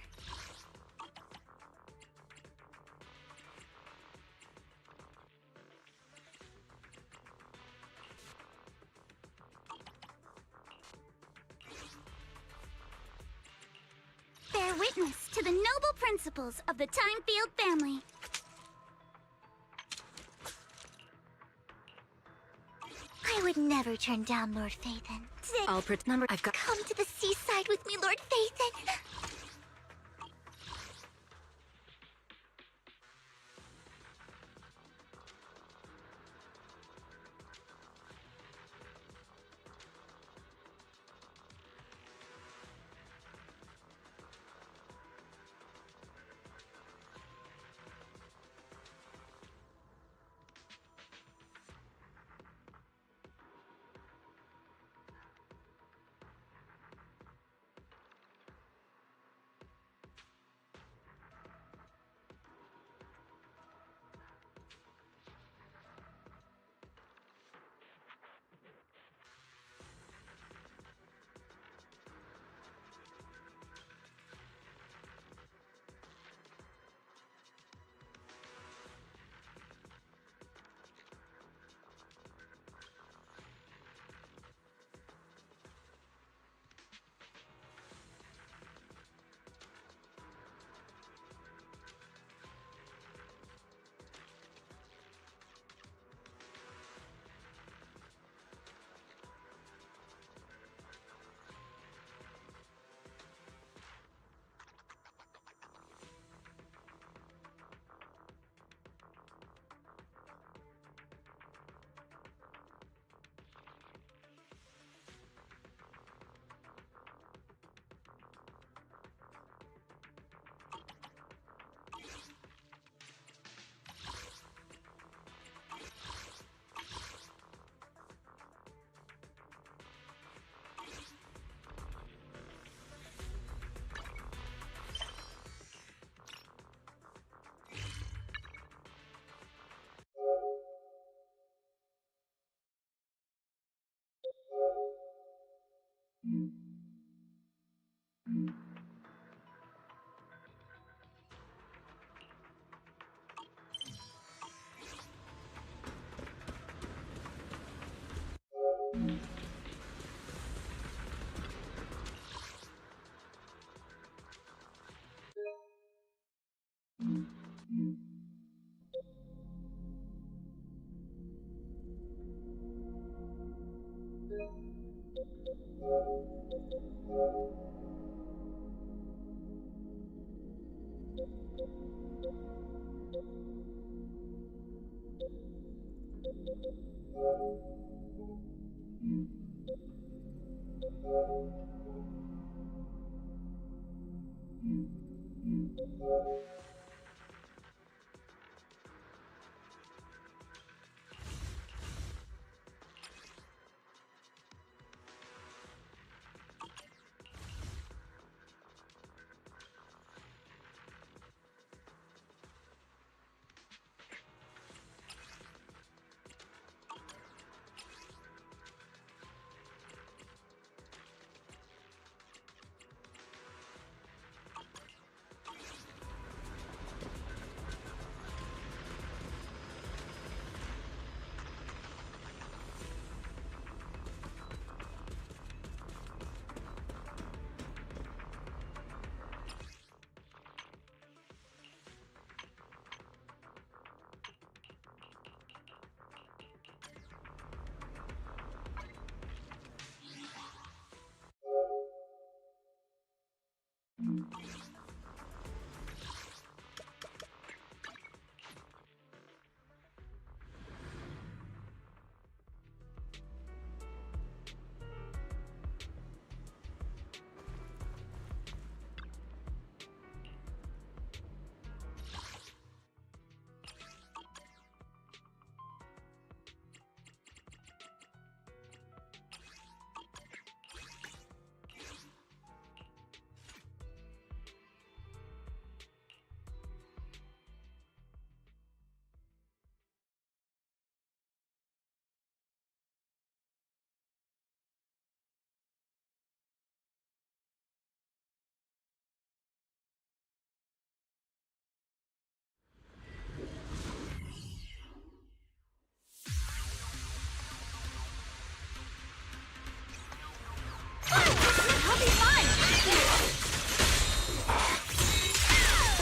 Bear witness to the noble principles of the Timefield family. I would never turn down Lord Phaethon. I'll number. I've got. Come to the seaside with me, Lord Phaethon.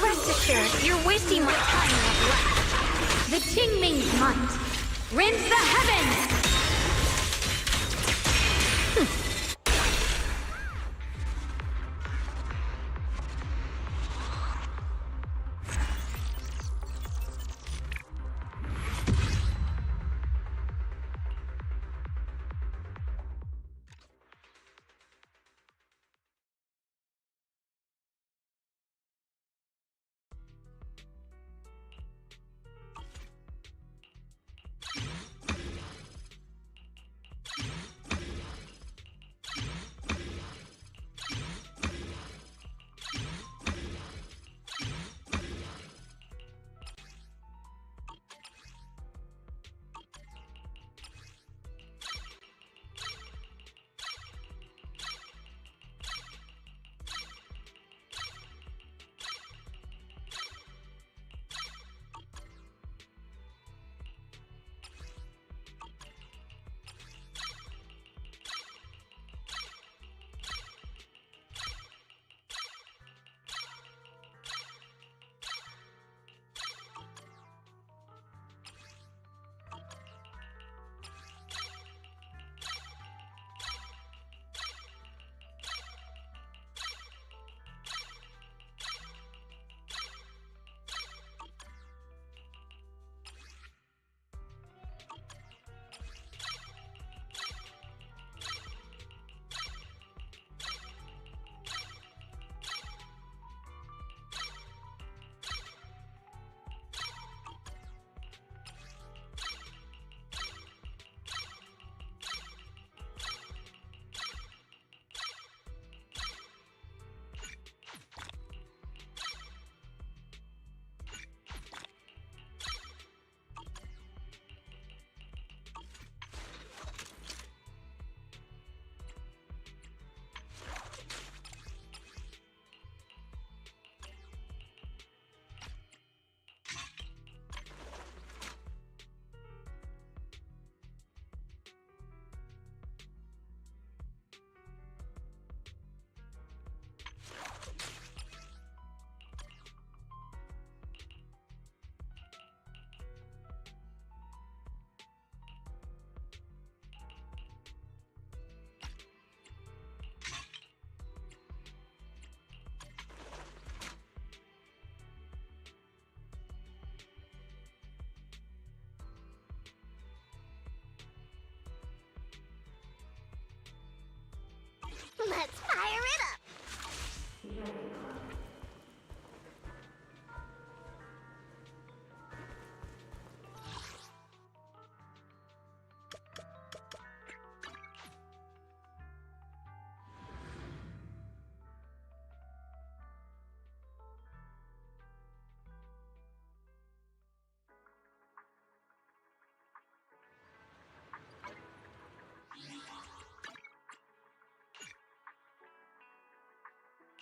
Rest assured, you're wasting my time, Neverland. The Qingming's might rends the heavens!